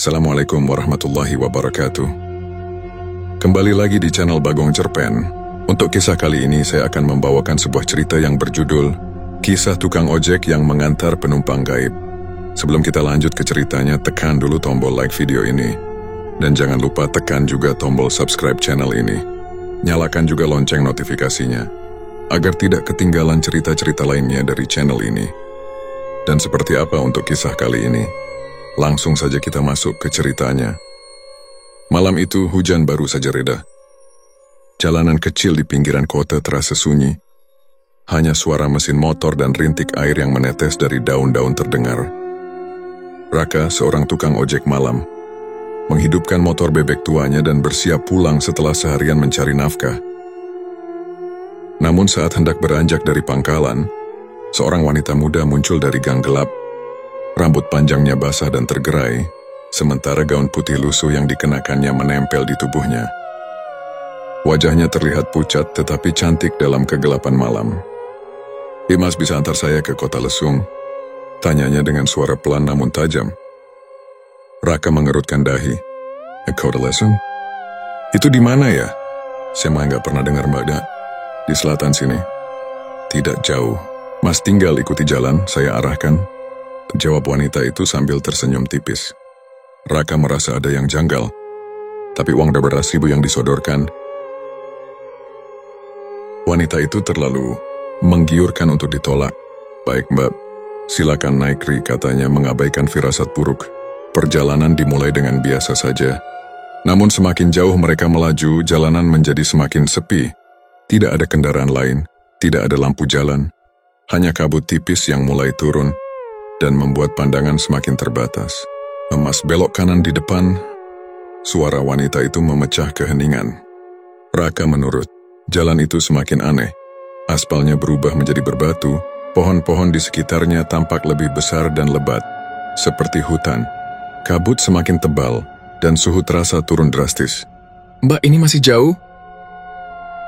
Assalamualaikum warahmatullahi wabarakatuh. Kembali lagi di channel Bagong Cerpen. Untuk kisah kali ini saya akan membawakan sebuah cerita yang berjudul Kisah Tukang Ojek yang Mengantar Penumpang Gaib. Sebelum kita lanjut ke ceritanya, tekan dulu tombol like video ini. Dan jangan lupa tekan juga tombol subscribe channel ini. Nyalakan juga lonceng notifikasinya, agar tidak ketinggalan cerita-cerita lainnya dari channel ini. Dan seperti apa untuk kisah kali ini? Langsung saja kita masuk ke ceritanya. Malam itu hujan baru saja reda. Jalanan kecil di pinggiran kota terasa sunyi. Hanya suara mesin motor dan rintik air yang menetes dari daun-daun terdengar. Raka, seorang tukang ojek malam, menghidupkan motor bebek tuanya dan bersiap pulang setelah seharian mencari nafkah. Namun saat hendak beranjak dari pangkalan, seorang wanita muda muncul dari gang gelap. Rambut panjangnya basah dan tergerai, sementara gaun putih lusuh yang dikenakannya menempel di tubuhnya. Wajahnya terlihat pucat tetapi cantik dalam kegelapan malam. "Mas, bisa antar saya ke Kota Lesung?" tanyanya dengan suara pelan namun tajam. Raka mengerutkan dahi. "Kota Lesung? Itu di mana ya? Saya mah nggak pernah dengar Mbak. Di selatan sini." "Tidak jauh. Mas tinggal ikuti jalan, saya arahkan," jawab wanita itu sambil tersenyum tipis. Raka merasa ada yang janggal, tapi uang 12.000 yang disodorkan. Wanita itu terlalu menggiurkan untuk ditolak. "Baik Mbak, silakan naik Ri," katanya mengabaikan firasat buruk. Perjalanan dimulai dengan biasa saja. Namun semakin jauh mereka melaju, jalanan menjadi semakin sepi. Tidak ada kendaraan lain, tidak ada lampu jalan. Hanya kabut tipis yang mulai turun dan membuat pandangan semakin terbatas. Emas belok kanan di depan, suara wanita itu memecah keheningan. Raka menurut. Jalan itu semakin aneh. Aspalnya berubah menjadi berbatu, pohon-pohon di sekitarnya tampak lebih besar dan lebat, seperti hutan. Kabut semakin tebal, dan suhu terasa turun drastis. "Mbak, ini masih jauh?"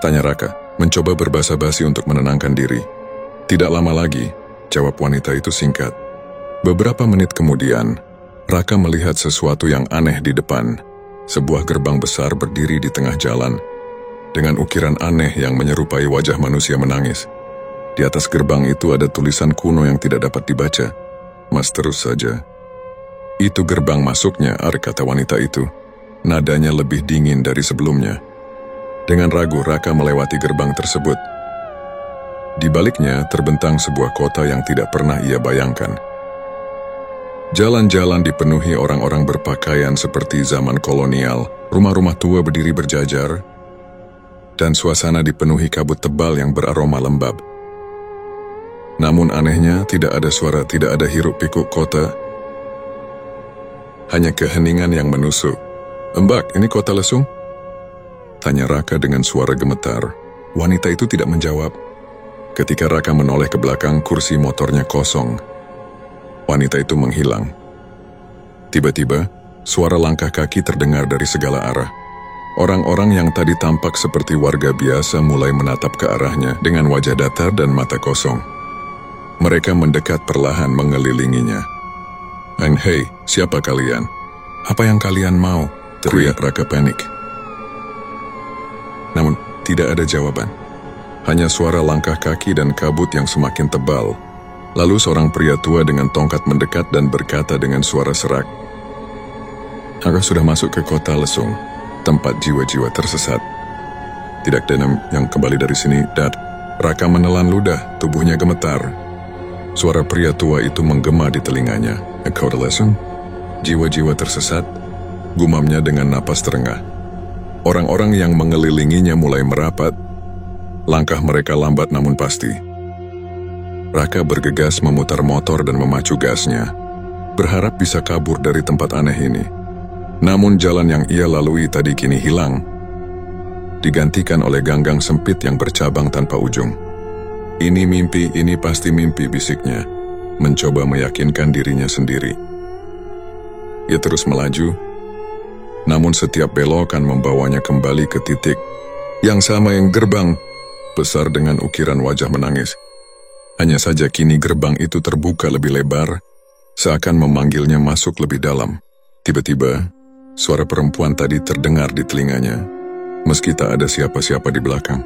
tanya Raka, mencoba berbasa-basi untuk menenangkan diri. "Tidak lama lagi," jawab wanita itu singkat. Beberapa menit kemudian, Raka melihat sesuatu yang aneh di depan. Sebuah gerbang besar berdiri di tengah jalan, dengan ukiran aneh yang menyerupai wajah manusia menangis. Di atas gerbang itu ada tulisan kuno yang tidak dapat dibaca. "Mas, terus saja." "Itu gerbang masuknya," kata wanita itu. Nadanya lebih dingin dari sebelumnya. Dengan ragu, Raka melewati gerbang tersebut. Di baliknya terbentang sebuah kota yang tidak pernah ia bayangkan. Jalan-jalan dipenuhi orang-orang berpakaian seperti zaman kolonial, rumah-rumah tua berdiri berjajar, dan suasana dipenuhi kabut tebal yang beraroma lembab. Namun anehnya, tidak ada suara, tidak ada hiruk-pikuk kota. Hanya keheningan yang menusuk. "Mbak, ini Kota Lesung?" tanya Raka dengan suara gemetar. Wanita itu tidak menjawab. Ketika Raka menoleh ke belakang, kursi motornya kosong. Wanita itu menghilang. Tiba-tiba, suara langkah kaki terdengar dari segala arah. Orang-orang yang tadi tampak seperti warga biasa mulai menatap ke arahnya dengan wajah datar dan mata kosong. Mereka mendekat perlahan mengelilinginya. "Hei, siapa kalian? Apa yang kalian mau?" teriak Raka panik. Namun, tidak ada jawaban. Hanya suara langkah kaki dan kabut yang semakin tebal. Lalu seorang pria tua dengan tongkat mendekat dan berkata dengan suara serak, "Aku sudah masuk ke Kota Lesung, tempat jiwa-jiwa tersesat. Tidak ada yang kembali dari sini, Dad." Raka menelan ludah, tubuhnya gemetar. Suara pria tua itu menggema di telinganya. "Kota Lesung? Jiwa-jiwa tersesat?" gumamnya dengan napas terengah. Orang-orang yang mengelilinginya mulai merapat. Langkah mereka lambat namun pasti. Raka bergegas memutar motor dan memacu gasnya, berharap bisa kabur dari tempat aneh ini. Namun jalan yang ia lalui tadi kini hilang, digantikan oleh ganggang sempit yang bercabang tanpa ujung. "Ini mimpi, ini pasti mimpi," bisiknya, mencoba meyakinkan dirinya sendiri. Ia terus melaju, namun setiap belokan membawanya kembali ke titik yang sama, yang gerbang besar dengan ukiran wajah menangis. Hanya saja kini gerbang itu terbuka lebih lebar, seakan memanggilnya masuk lebih dalam. Tiba-tiba, suara perempuan tadi terdengar di telinganya, meski tak ada siapa-siapa di belakang.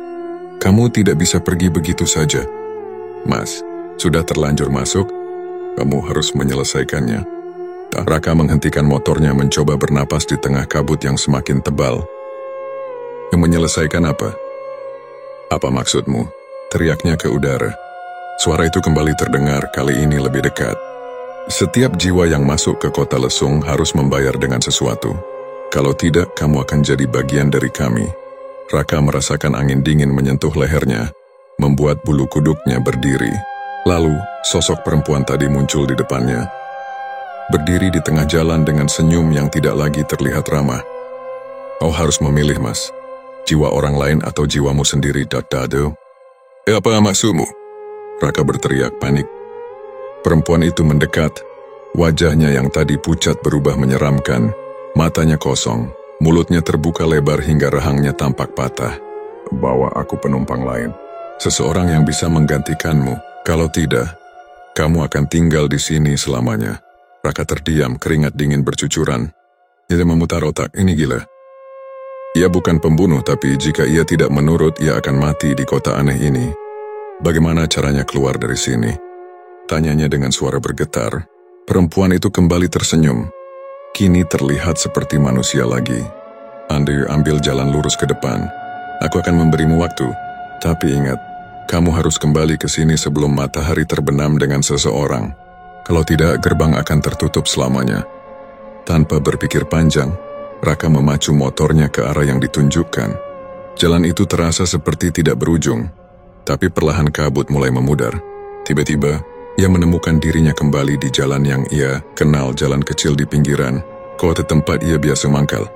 Kamu tidak bisa pergi begitu saja. Mas, sudah terlanjur masuk, kamu harus menyelesaikannya. Raka menghentikan motornya mencoba bernapas di tengah kabut yang semakin tebal. Menyelesaikan apa? Apa maksudmu? Teriaknya ke udara. Suara itu kembali terdengar, kali ini lebih dekat. Setiap jiwa yang masuk ke kota Lesung harus membayar dengan sesuatu. Kalau tidak, kamu akan jadi bagian dari kami. Raka merasakan angin dingin menyentuh lehernya, membuat bulu kuduknya berdiri. Lalu, sosok perempuan tadi muncul di depannya. Berdiri di tengah jalan dengan senyum yang tidak lagi terlihat ramah. Kau harus memilih, Mas. Jiwa orang lain atau jiwamu sendiri, Dado. Apa maksudmu? Raka berteriak panik. Perempuan itu mendekat. Wajahnya yang tadi pucat berubah menyeramkan. Matanya kosong. Mulutnya terbuka lebar hingga rahangnya tampak patah. Bawa aku penumpang lain. Seseorang yang bisa menggantikanmu. Kalau tidak, kamu akan tinggal di sini selamanya. Raka terdiam, keringat dingin bercucuran. Ia memutar otak, ini gila. Ia bukan pembunuh, tapi jika ia tidak menurut, ia akan mati di kota aneh ini. Bagaimana caranya keluar dari sini? Tanyanya dengan suara bergetar. Perempuan itu kembali tersenyum. Kini terlihat seperti manusia lagi. Andai ambil jalan lurus ke depan. Aku akan memberimu waktu. Tapi ingat, kamu harus kembali ke sini sebelum matahari terbenam dengan seseorang. Kalau tidak, gerbang akan tertutup selamanya. Tanpa berpikir panjang, Raka memacu motornya ke arah yang ditunjukkan. Jalan itu terasa seperti tidak berujung, tapi perlahan kabut mulai memudar. Tiba-tiba, ia menemukan dirinya kembali di jalan yang ia kenal, jalan kecil di pinggiran, kota tempat ia biasa mangkal.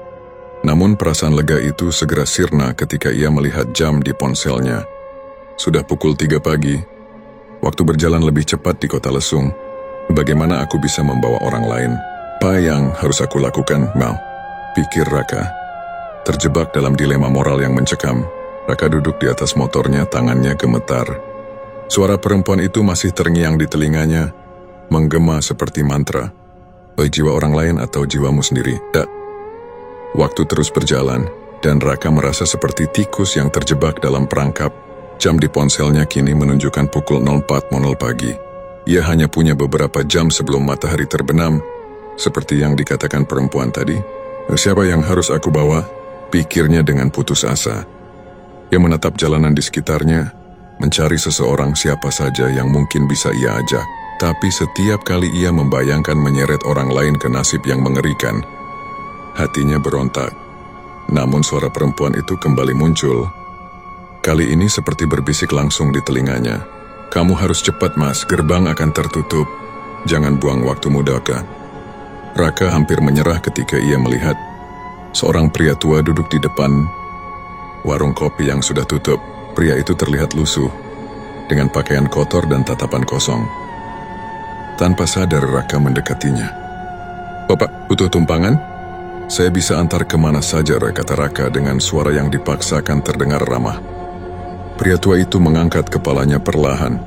Namun perasaan lega itu segera sirna ketika ia melihat jam di ponselnya. Sudah pukul 3 pagi. Waktu berjalan lebih cepat di kota Lesung. Bagaimana aku bisa membawa orang lain? Apa yang harus aku lakukan, Mal? Pikir Raka. Terjebak dalam dilema moral yang mencekam, Raka duduk di atas motornya, tangannya gemetar. Suara perempuan itu masih terngiang di telinganya, menggema seperti mantra. Jiwa orang lain atau jiwamu sendiri? Tak. Waktu terus berjalan, dan Raka merasa seperti tikus yang terjebak dalam perangkap. Jam di ponselnya kini menunjukkan pukul 04.00 pagi. Ia hanya punya beberapa jam sebelum matahari terbenam, seperti yang dikatakan perempuan tadi. Siapa yang harus aku bawa? Pikirnya dengan putus asa. Ia menatap jalanan di sekitarnya, mencari seseorang siapa saja yang mungkin bisa ia ajak. Tapi setiap kali ia membayangkan menyeret orang lain ke nasib yang mengerikan, hatinya berontak. Namun suara perempuan itu kembali muncul. Kali ini seperti berbisik langsung di telinganya. Kamu harus cepat, Mas, gerbang akan tertutup. Jangan buang waktumu, Daka. Raka hampir menyerah ketika ia melihat seorang pria tua duduk di depan warung kopi yang sudah tutup. Pria itu terlihat lusuh, dengan pakaian kotor dan tatapan kosong. Tanpa sadar Raka mendekatinya. Bapak, butuh tumpangan? Saya bisa antar kemana saja, kata Raka dengan suara yang dipaksakan terdengar ramah. Pria tua itu mengangkat kepalanya perlahan,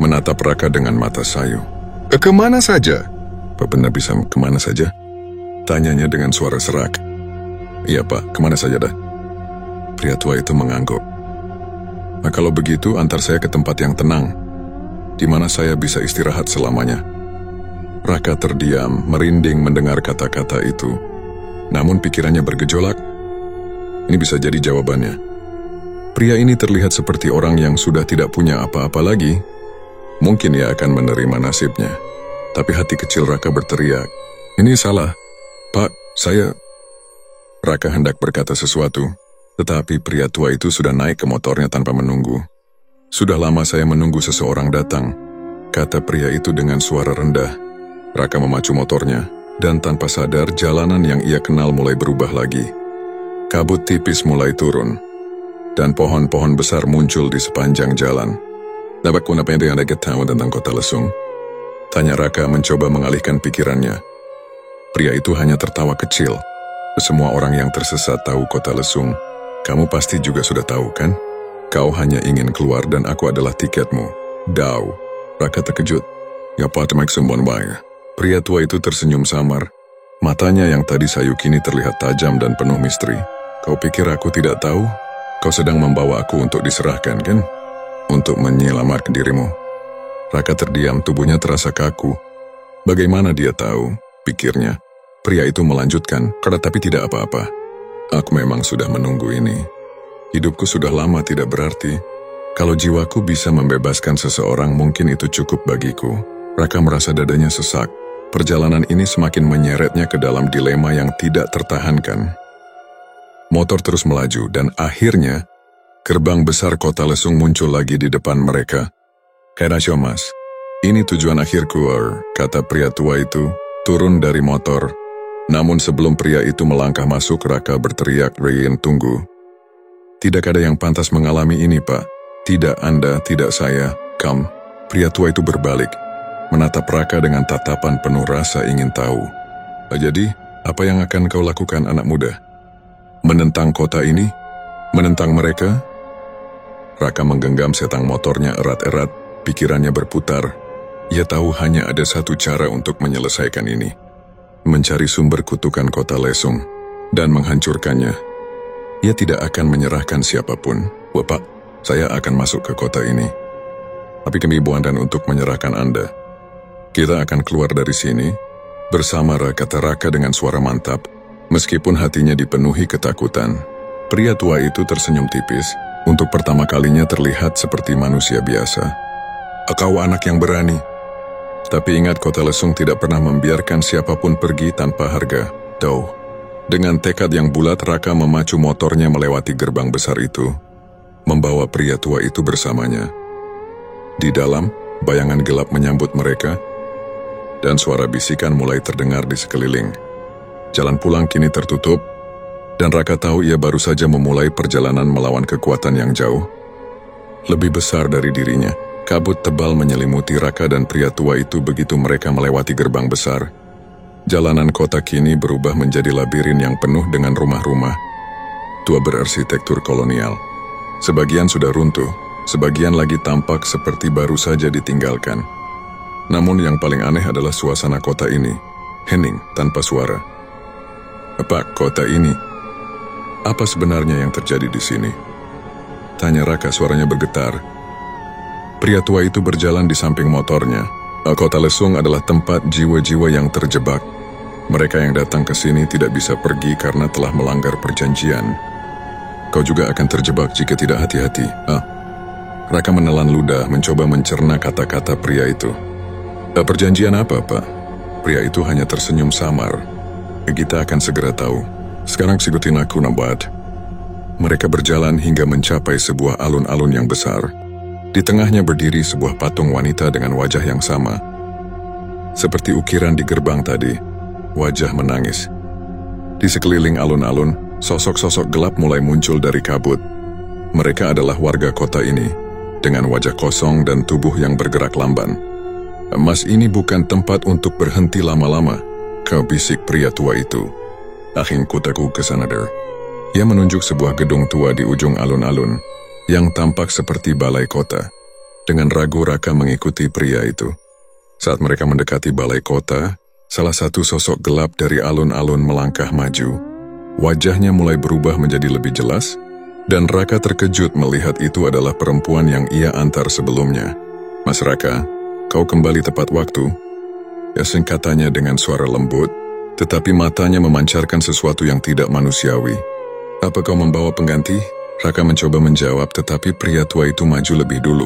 menatap Raka dengan mata sayu. Kemana saja? Pak, benar bisa kemana saja? Tanyanya dengan suara serak. Iya, Pak, kemana saja dah? Pria tua itu mengangguk. Nah, kalau begitu antar saya ke tempat yang tenang, di mana saya bisa istirahat selamanya. Raka terdiam, merinding mendengar kata-kata itu. Namun pikirannya bergejolak. Ini bisa jadi jawabannya. Pria ini terlihat seperti orang yang sudah tidak punya apa-apa lagi. Mungkin ia akan menerima nasibnya. Tapi hati kecil Raka berteriak, ini salah. Pak, saya... Raka hendak berkata sesuatu, tetapi pria tua itu sudah naik ke motornya tanpa menunggu. Sudah lama saya menunggu seseorang datang, kata pria itu dengan suara rendah. Raka memacu motornya, dan tanpa sadar jalanan yang ia kenal mulai berubah lagi. Kabut tipis mulai turun, dan pohon-pohon besar muncul di sepanjang jalan. Dapat pun apa yang Anda tahu tentang kota Lesung? Tanya Raka mencoba mengalihkan pikirannya. Pria itu hanya tertawa kecil. Semua orang yang tersesat tahu kota Lesung. Kamu pasti juga sudah tahu, kan? Kau hanya ingin keluar dan aku adalah tiketmu. Dau. Raka terkejut. Ya, Pak, make someone buy. Pria tua itu tersenyum samar. Matanya yang tadi sayu kini terlihat tajam dan penuh misteri. Kau pikir aku tidak tahu? Kau sedang membawa aku untuk diserahkan, kan? Untuk menyelamatkan dirimu. Raka terdiam, tubuhnya terasa kaku. Bagaimana dia tahu? Pikirnya. Pria itu melanjutkan, tapi tidak apa-apa. Aku memang sudah menunggu ini. Hidupku sudah lama tidak berarti. Kalau jiwaku bisa membebaskan seseorang, mungkin itu cukup bagiku. Raka merasa dadanya sesak. Perjalanan ini semakin menyeretnya ke dalam dilema yang tidak tertahankan. Motor terus melaju dan akhirnya gerbang besar kota Lesung muncul lagi di depan mereka. "Hedasyo mas, ini tujuan akhirku," kata pria tua itu, turun dari motor. Namun sebelum pria itu melangkah masuk, Raka berteriak, "Rein, tunggu. Tidak ada yang pantas mengalami ini, Pak. Tidak Anda, tidak saya, Kam." Pria tua itu berbalik, menatap Raka dengan tatapan penuh rasa ingin tahu. "Jadi, apa yang akan kau lakukan, anak muda? Menentang kota ini? Menentang mereka?" Raka menggenggam setang motornya erat-erat, pikirannya berputar. Ia tahu hanya ada satu cara untuk menyelesaikan ini. Mencari sumber kutukan kota Lesung dan menghancurkannya. Ia tidak akan menyerahkan siapapun. "Bapak, saya akan masuk ke kota ini. Tapi kami buandan untuk menyerahkan Anda. Kita akan keluar dari sini bersama," kata Raka dengan suara mantap, meskipun hatinya dipenuhi ketakutan. Pria tua itu tersenyum tipis, untuk pertama kalinya terlihat seperti manusia biasa. "Kau anak yang berani. Tapi ingat, kota Lesung tidak pernah membiarkan siapapun pergi tanpa harga. Tahu." Dengan tekad yang bulat, Raka memacu motornya melewati gerbang besar itu, membawa pria tua itu bersamanya. Di dalam, bayangan gelap menyambut mereka, dan suara bisikan mulai terdengar di sekeliling. Jalan pulang kini tertutup, dan Raka tahu ia baru saja memulai perjalanan melawan kekuatan yang jauh, lebih besar dari dirinya. Kabut tebal menyelimuti Raka dan pria tua itu begitu mereka melewati gerbang besar. Jalanan kota kini berubah menjadi labirin yang penuh dengan rumah-rumah tua berarsitektur kolonial. Sebagian sudah runtuh, sebagian lagi tampak seperti baru saja ditinggalkan. Namun yang paling aneh adalah suasana kota ini, hening tanpa suara. "Apa kota ini? Apa sebenarnya yang terjadi di sini?" tanya Raka, suaranya bergetar. Pria tua itu berjalan di samping motornya. Kota Lesung adalah tempat jiwa-jiwa yang terjebak. Mereka yang datang ke sini tidak bisa pergi karena telah melanggar perjanjian. Kau juga akan terjebak jika tidak hati-hati. Raka menelan ludah, mencoba mencerna kata-kata pria itu. "Perjanjian apa, Pak?" Pria itu hanya tersenyum samar. "Kita akan segera tahu. Sekarang sikutin aku, Nabat." Mereka berjalan hingga mencapai sebuah alun-alun yang besar. Di tengahnya berdiri sebuah patung wanita dengan wajah yang sama. Seperti ukiran di gerbang tadi, wajah menangis. Di sekeliling alun-alun, sosok-sosok gelap mulai muncul dari kabut. Mereka adalah warga kota ini, dengan wajah kosong dan tubuh yang bergerak lamban. "Mas, ini bukan tempat untuk berhenti lama-lama," kau bisik pria tua itu. "Akhing kutaku ke sana der." Ia menunjuk sebuah gedung tua di ujung alun-alun, yang tampak seperti balai kota. Dengan ragu Raka mengikuti pria itu. Saat mereka mendekati balai kota, salah satu sosok gelap dari alun-alun melangkah maju. Wajahnya mulai berubah menjadi lebih jelas, dan Raka terkejut melihat itu adalah perempuan yang ia antar sebelumnya. "Mas Raka, kau kembali tepat waktu," ya singkatannya dengan suara lembut, tetapi matanya memancarkan sesuatu yang tidak manusiawi. "Apa kau membawa pengganti?" Raka mencoba menjawab, tetapi pria tua itu maju lebih dulu.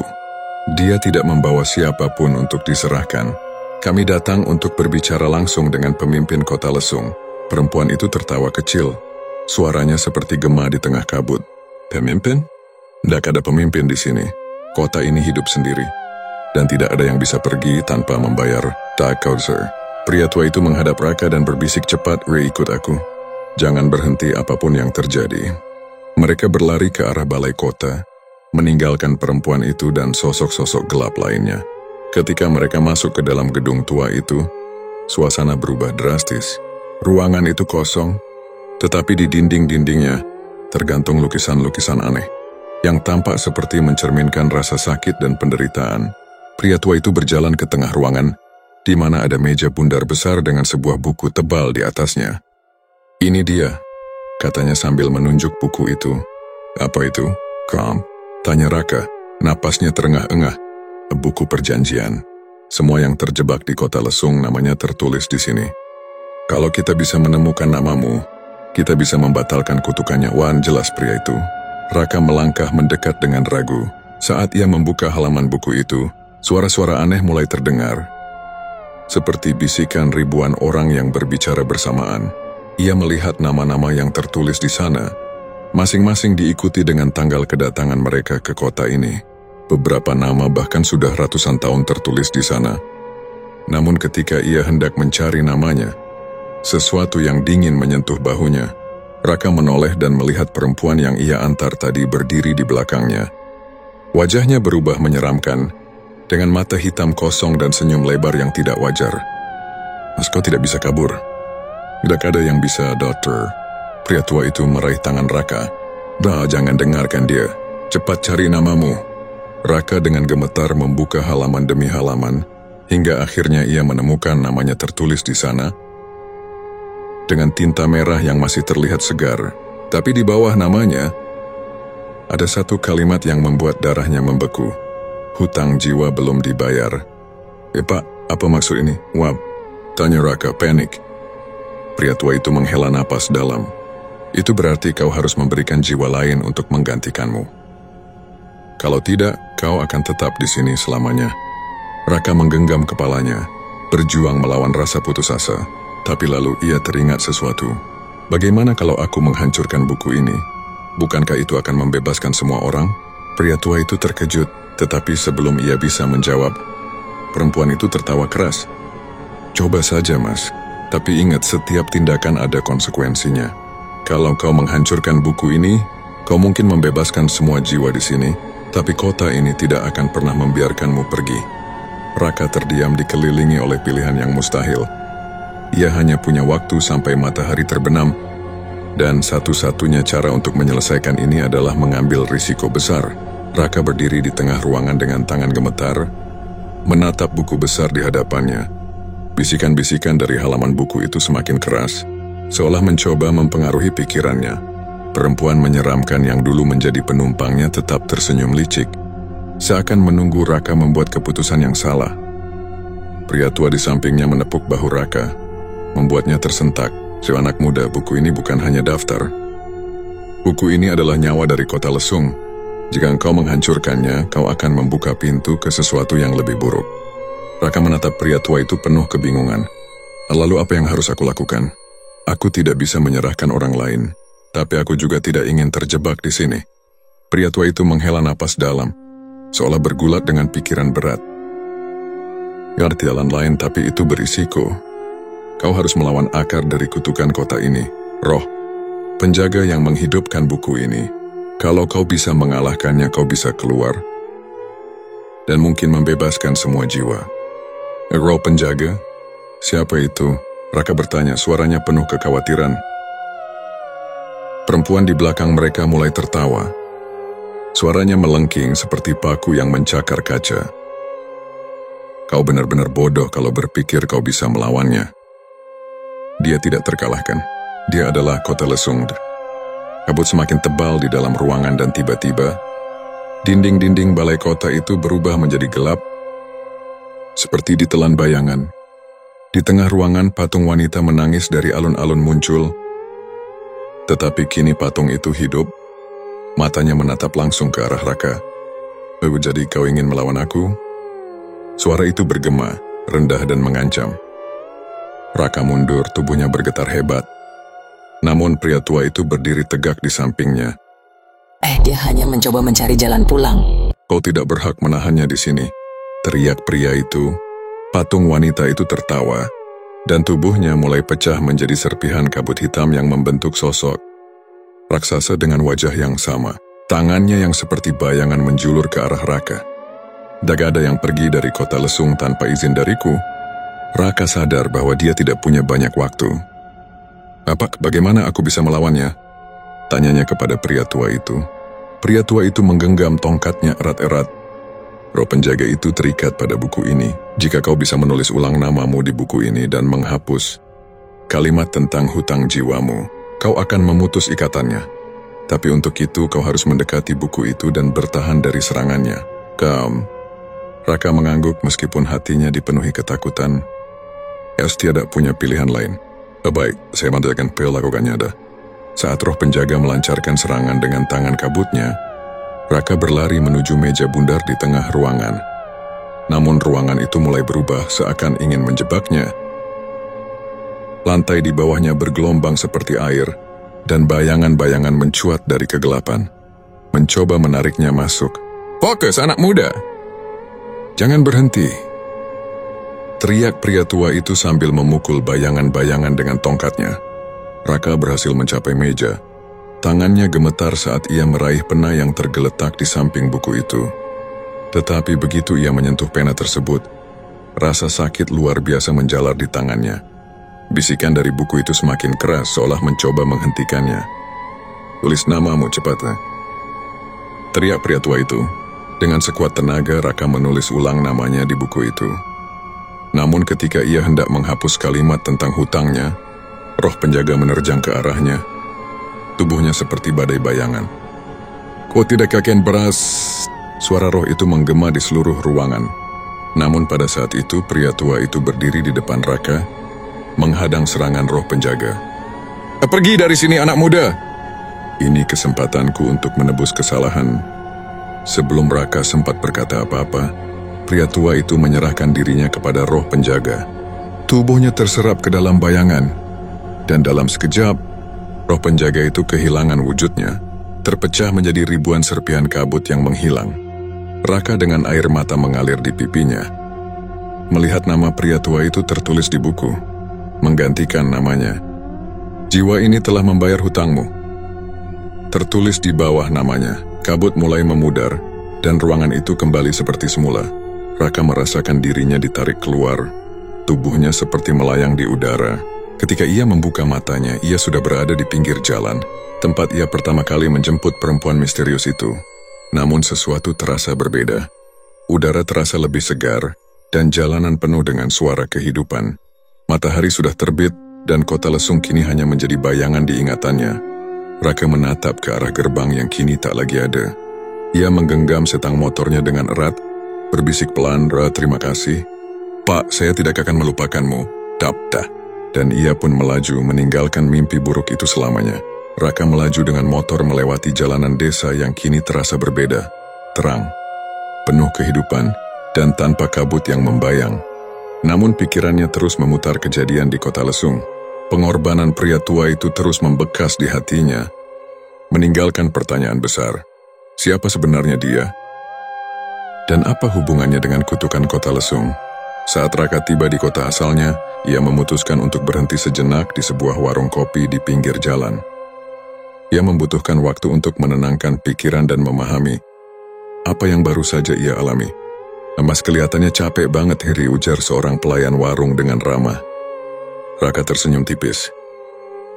Dia tidak membawa siapapun untuk diserahkan. "Kami datang untuk berbicara langsung dengan pemimpin kota Lesung." Perempuan itu tertawa kecil. Suaranya seperti gema di tengah kabut. "Pemimpin? Tidak ada pemimpin di sini. Kota ini hidup sendiri. Dan tidak ada yang bisa pergi tanpa membayar. Tak kau, sir." Pria tua itu menghadap Raka dan berbisik cepat, "Ikut aku. Jangan berhenti apapun yang terjadi." Mereka berlari ke arah balai kota, meninggalkan perempuan itu dan sosok-sosok gelap lainnya. Ketika mereka masuk ke dalam gedung tua itu, suasana berubah drastis. Ruangan itu kosong, tetapi di dinding-dindingnya tergantung lukisan-lukisan aneh, yang tampak seperti mencerminkan rasa sakit dan penderitaan. Pria tua itu berjalan ke tengah ruangan, di mana ada meja bundar besar dengan sebuah buku tebal di atasnya. "Ini dia," katanya sambil menunjuk buku itu. "Apa itu, Kam?" tanya Raka, napasnya terengah-engah. "Buku perjanjian. Semua yang terjebak di kota lesung namanya tertulis di sini. Kalau kita bisa menemukan namamu, kita bisa membatalkan kutukannya." Wan, jelas pria itu. Raka melangkah mendekat dengan ragu. Saat ia membuka halaman buku itu, suara-suara aneh mulai terdengar. Seperti bisikan ribuan orang yang berbicara bersamaan. Ia melihat nama-nama yang tertulis di sana. Masing-masing diikuti dengan tanggal kedatangan mereka ke kota ini. Beberapa nama bahkan sudah ratusan tahun tertulis di sana. Namun ketika ia hendak mencari namanya, sesuatu yang dingin menyentuh bahunya. Raka menoleh dan melihat perempuan yang ia antar tadi berdiri di belakangnya. Wajahnya berubah menyeramkan, dengan mata hitam kosong dan senyum lebar yang tidak wajar. "Mas, kau tidak bisa kabur. Tidak ada yang bisa, Dokter." Pria tua itu meraih tangan Raka. "Dah, jangan dengarkan dia. Cepat cari namamu." Raka dengan gemetar membuka halaman demi halaman, hingga akhirnya ia menemukan namanya tertulis di sana, dengan tinta merah yang masih terlihat segar. Tapi di bawah namanya, ada satu kalimat yang membuat darahnya membeku. "Hutang jiwa belum dibayar." Pak, apa maksud ini?" "Wah," tanya Raka panik. Pria tua itu menghela napas dalam. "Itu berarti kau harus memberikan jiwa lain untuk menggantikanmu. Kalau tidak, kau akan tetap di sini selamanya." Raka menggenggam kepalanya, berjuang melawan rasa putus asa. Tapi lalu ia teringat sesuatu. "Bagaimana kalau aku menghancurkan buku ini? Bukankah itu akan membebaskan semua orang?" Pria tua itu terkejut, tetapi sebelum ia bisa menjawab, perempuan itu tertawa keras. "Coba saja, Mas. Tapi ingat, setiap tindakan ada konsekuensinya. Kalau kau menghancurkan buku ini, kau mungkin membebaskan semua jiwa di sini, tapi kota ini tidak akan pernah membiarkanmu pergi." Raka terdiam dikelilingi oleh pilihan yang mustahil. Ia hanya punya waktu sampai matahari terbenam, dan satu-satunya cara untuk menyelesaikan ini adalah mengambil risiko besar. Raka berdiri di tengah ruangan dengan tangan gemetar, menatap buku besar di hadapannya. Bisikan-bisikan dari halaman buku itu semakin keras, seolah mencoba mempengaruhi pikirannya. Perempuan menyeramkan yang dulu menjadi penumpangnya tetap tersenyum licik, seakan menunggu Raka membuat keputusan yang salah. Pria tua di sampingnya menepuk bahu Raka, membuatnya tersentak. "Si anak muda, buku ini bukan hanya daftar. Buku ini adalah nyawa dari kota lesung. Jika engkau menghancurkannya, kau akan membuka pintu ke sesuatu yang lebih buruk." Raka menatap pria tua itu penuh kebingungan. "Lalu apa yang harus aku lakukan? Aku tidak bisa menyerahkan orang lain, tapi aku juga tidak ingin terjebak di sini." Pria tua itu menghela napas dalam, seolah bergulat dengan pikiran berat. "Gak ada jalan lain, tapi itu berisiko. Kau harus melawan akar dari kutukan kota ini, roh, penjaga yang menghidupkan buku ini. Kalau kau bisa mengalahkannya, kau bisa keluar dan mungkin membebaskan semua jiwa." "Roh penjaga? Siapa itu?" Raka bertanya, suaranya penuh kekhawatiran. Perempuan di belakang mereka mulai tertawa. Suaranya melengking seperti paku yang mencakar kaca. "Kau benar-benar bodoh kalau berpikir kau bisa melawannya. Dia tidak terkalahkan. Dia adalah kota lesung." Kabut semakin tebal di dalam ruangan dan tiba-tiba, dinding-dinding balai kota itu berubah menjadi gelap, seperti ditelan bayangan. Di tengah ruangan, patung wanita menangis dari alun-alun muncul. Tetapi kini patung itu hidup, matanya menatap langsung ke arah Raka. "Jadi kau ingin melawan aku?" Suara itu bergema, rendah dan mengancam. Raka mundur, tubuhnya bergetar hebat. Namun pria tua itu berdiri tegak di sampingnya. Dia hanya mencoba mencari jalan pulang." "Kau tidak berhak menahannya di sini," teriak pria itu. Patung wanita itu tertawa, dan tubuhnya mulai pecah menjadi serpihan kabut hitam yang membentuk sosok raksasa dengan wajah yang sama. Tangannya yang seperti bayangan menjulur ke arah Raka. "Tidak ada yang pergi dari kota lesung tanpa izin dariku." Raka sadar bahwa dia tidak punya banyak waktu. Bagaimana aku bisa melawannya?" tanyanya kepada pria tua itu. Pria tua itu menggenggam tongkatnya erat-erat. Roh penjaga itu terikat pada buku ini. Jika kau bisa menulis ulang namamu di buku ini dan menghapus kalimat tentang hutang jiwamu, kau akan memutus ikatannya. Tapi untuk itu kau harus mendekati buku itu dan bertahan dari serangannya. Raka mengangguk meskipun hatinya dipenuhi ketakutan. Tiada punya pilihan lain. Baik, saya mandakan Pel lakukannya ada. Saat roh penjaga melancarkan serangan dengan tangan kabutnya, Raka berlari menuju meja bundar di tengah ruangan. Namun ruangan itu mulai berubah seakan ingin menjebaknya. Lantai di bawahnya bergelombang seperti air, dan bayangan-bayangan mencuat dari kegelapan, mencoba menariknya masuk. Fokus, anak muda! Jangan berhenti! Teriak pria tua itu sambil memukul bayangan-bayangan dengan tongkatnya. Raka berhasil mencapai meja. Tangannya gemetar saat ia meraih pena yang tergeletak di samping buku itu. Tetapi begitu ia menyentuh pena tersebut, rasa sakit luar biasa menjalar di tangannya. Bisikan dari buku itu semakin keras seolah mencoba menghentikannya. Tulis namamu cepat. Teriak pria tua itu. Dengan sekuat tenaga Raka menulis ulang namanya di buku itu. Namun ketika ia hendak menghapus kalimat tentang hutangnya, roh penjaga menerjang ke arahnya. Tubuhnya seperti badai bayangan. Kau tidak akan beras. Suara roh itu menggema di seluruh ruangan. Namun pada saat itu pria tua itu berdiri di depan Raka, menghadang serangan roh penjaga. Pergi dari sini anak muda! Ini kesempatanku untuk menebus kesalahan. Sebelum Raka sempat berkata apa-apa, pria tua itu menyerahkan dirinya kepada roh penjaga. Tubuhnya terserap ke dalam bayangan, dan dalam sekejap, roh penjaga itu kehilangan wujudnya, terpecah menjadi ribuan serpihan kabut yang menghilang. Raka dengan air mata mengalir di pipinya. Melihat nama pria tua itu tertulis di buku, menggantikan namanya. Jiwa ini telah membayar hutangmu. Tertulis di bawah namanya, kabut mulai memudar, dan ruangan itu kembali seperti semula. Raka merasakan dirinya ditarik keluar, tubuhnya seperti melayang di udara. Ketika ia membuka matanya, ia sudah berada di pinggir jalan, tempat ia pertama kali menjemput perempuan misterius itu. Namun sesuatu terasa berbeda. Udara terasa lebih segar, dan jalanan penuh dengan suara kehidupan. Matahari sudah terbit, dan kota lesung kini hanya menjadi bayangan di ingatannya. Raka menatap ke arah gerbang yang kini tak lagi ada. Ia menggenggam setang motornya dengan erat, berbisik pelan, terima kasih. Pak, saya tidak akan melupakanmu. Dabda. Dan ia pun melaju meninggalkan mimpi buruk itu selamanya. Raka melaju dengan motor melewati jalanan desa yang kini terasa berbeda. Terang, penuh kehidupan, dan tanpa kabut yang membayang. Namun pikirannya terus memutar kejadian di kota lesung. Pengorbanan pria tua itu terus membekas di hatinya, meninggalkan pertanyaan besar. Siapa sebenarnya dia? Dan apa hubungannya dengan kutukan kota lesung? Saat Raka tiba di kota asalnya, ia memutuskan untuk berhenti sejenak di sebuah warung kopi di pinggir jalan. Ia membutuhkan waktu untuk menenangkan pikiran dan memahami apa yang baru saja ia alami. Mas, kelihatannya capek banget, Heri, ujar seorang pelayan warung dengan ramah. Raka tersenyum tipis.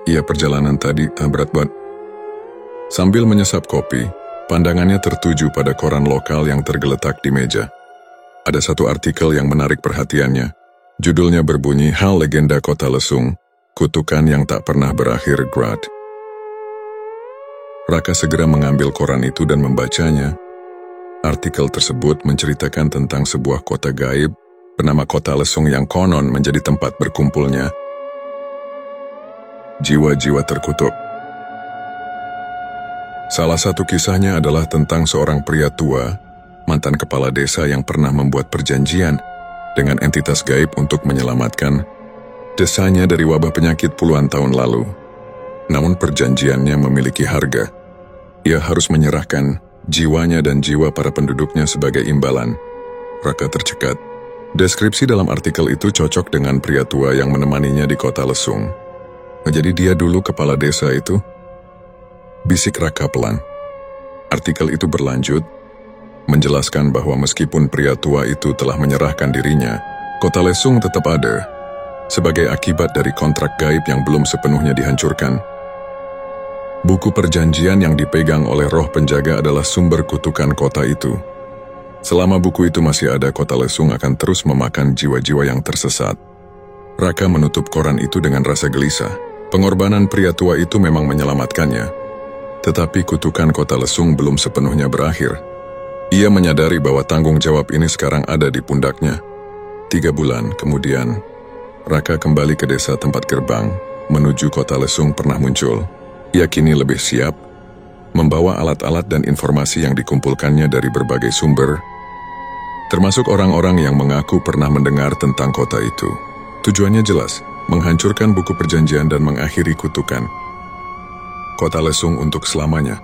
Iya, perjalanan tadi berat banget. Sambil menyesap kopi, pandangannya tertuju pada koran lokal yang tergeletak di meja. Ada satu artikel yang menarik perhatiannya. Judulnya berbunyi, Hal Legenda Kota Lesung, Kutukan yang Tak Pernah Berakhir Grad. Raka segera mengambil koran itu dan membacanya. Artikel tersebut menceritakan tentang sebuah kota gaib bernama Kota Lesung yang konon menjadi tempat berkumpulnya jiwa-jiwa terkutuk. Salah satu kisahnya adalah tentang seorang pria tua, mantan kepala desa yang pernah membuat perjanjian dengan entitas gaib untuk menyelamatkan desanya dari wabah penyakit puluhan tahun lalu. Namun perjanjiannya memiliki harga. Ia harus menyerahkan jiwanya dan jiwa para penduduknya sebagai imbalan. Raka tercekat. Deskripsi dalam artikel itu cocok dengan pria tua yang menemaninya di kota Lesung. Jadi dia dulu kepala desa itu? Bisik Raka pelan. Artikel itu berlanjut, menjelaskan bahwa meskipun pria tua itu telah menyerahkan dirinya, kota Lesung tetap ada, sebagai akibat dari kontrak gaib yang belum sepenuhnya dihancurkan. Buku perjanjian yang dipegang oleh roh penjaga adalah sumber kutukan kota itu. Selama buku itu masih ada, kota lesung akan terus memakan jiwa-jiwa yang tersesat. Raka menutup koran itu dengan rasa gelisah. Pengorbanan pria tua itu memang menyelamatkannya. Tetapi kutukan kota lesung belum sepenuhnya berakhir. Ia menyadari bahwa tanggung jawab ini sekarang ada di pundaknya. 3 bulan kemudian, Raka kembali ke desa tempat gerbang menuju kota lesung pernah muncul. Ia kini lebih siap, membawa alat-alat dan informasi yang dikumpulkannya dari berbagai sumber, termasuk orang-orang yang mengaku pernah mendengar tentang kota itu. Tujuannya jelas, menghancurkan buku perjanjian dan mengakhiri kutukan kota lesung untuk selamanya.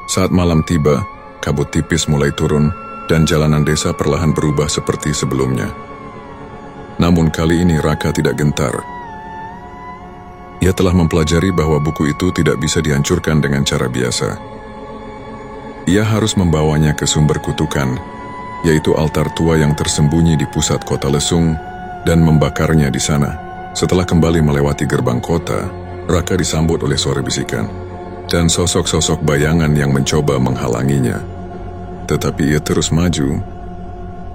Saat malam tiba, kabut tipis mulai turun, dan jalanan desa perlahan berubah seperti sebelumnya. Namun kali ini Raka tidak gentar. Ia telah mempelajari bahwa buku itu tidak bisa dihancurkan dengan cara biasa. Ia harus membawanya ke sumber kutukan, yaitu altar tua yang tersembunyi di pusat kota lesung, dan membakarnya di sana. Setelah kembali melewati gerbang kota, Raka disambut oleh suara bisikan, dan sosok-sosok bayangan yang mencoba menghalanginya. Tetapi ia terus maju,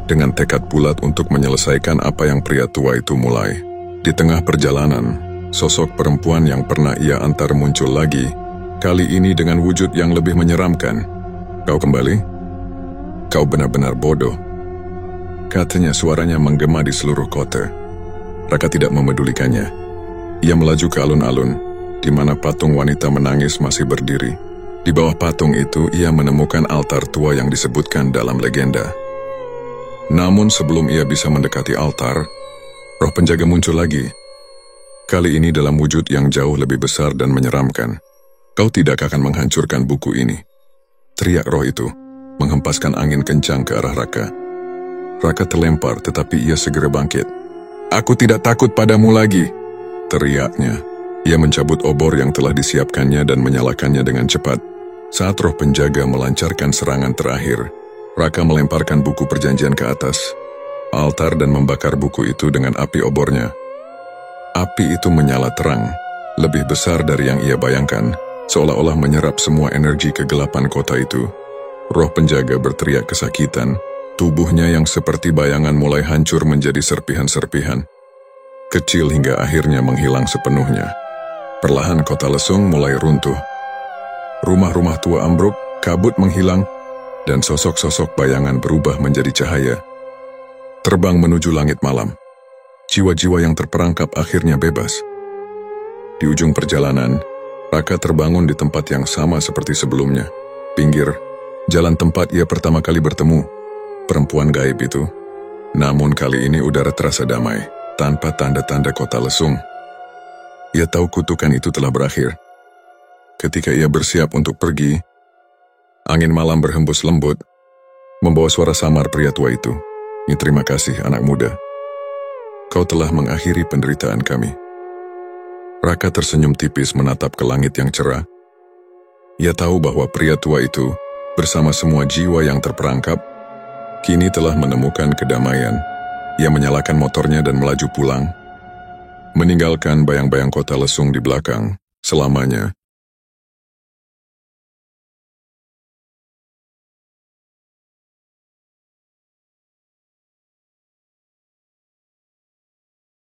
dengan tekad bulat untuk menyelesaikan apa yang pria tua itu mulai. Di tengah perjalanan, sosok perempuan yang pernah ia antar muncul lagi, kali ini dengan wujud yang lebih menyeramkan. "Kau kembali? Kau benar-benar bodoh," katanya, suaranya menggema di seluruh kota. Raka tidak memedulikannya. Ia melaju ke alun-alun, di mana patung wanita menangis masih berdiri. Di bawah patung itu, ia menemukan altar tua yang disebutkan dalam legenda. Namun sebelum ia bisa mendekati altar, roh penjaga muncul lagi. Kali ini dalam wujud yang jauh lebih besar dan menyeramkan. "Kau tidak akan menghancurkan buku ini," teriak roh itu, menghempaskan angin kencang ke arah Raka. Raka terlempar, tetapi ia segera bangkit. "Aku tidak takut padamu lagi," teriaknya. Ia mencabut obor yang telah disiapkannya dan menyalakannya dengan cepat. Saat roh penjaga melancarkan serangan terakhir, Raka melemparkan buku perjanjian ke atas altar dan membakar buku itu dengan api obornya. Api itu menyala terang, lebih besar dari yang ia bayangkan, seolah-olah menyerap semua energi kegelapan kota itu. Roh penjaga berteriak kesakitan, tubuhnya yang seperti bayangan mulai hancur menjadi serpihan-serpihan, kecil hingga akhirnya menghilang sepenuhnya. Perlahan kota lesung mulai runtuh. Rumah-rumah tua ambruk, kabut menghilang, dan sosok-sosok bayangan berubah menjadi cahaya. Terbang menuju langit malam. Jiwa-jiwa yang terperangkap akhirnya bebas. Di ujung perjalanan, Raka terbangun di tempat yang sama seperti sebelumnya. Pinggir, jalan tempat ia pertama kali bertemu perempuan gaib itu. Namun kali ini udara terasa damai, tanpa tanda-tanda kota lesung. Ia tahu kutukan itu telah berakhir. Ketika ia bersiap untuk pergi, angin malam berhembus lembut, membawa suara samar pria tua itu. "Terima kasih, anak muda. Kau telah mengakhiri penderitaan kami." Raka tersenyum tipis menatap ke langit yang cerah. Ia tahu bahwa pria tua itu, bersama semua jiwa yang terperangkap, kini telah menemukan kedamaian. Ia menyalakan motornya dan melaju pulang, meninggalkan bayang-bayang kota lesung di belakang selamanya.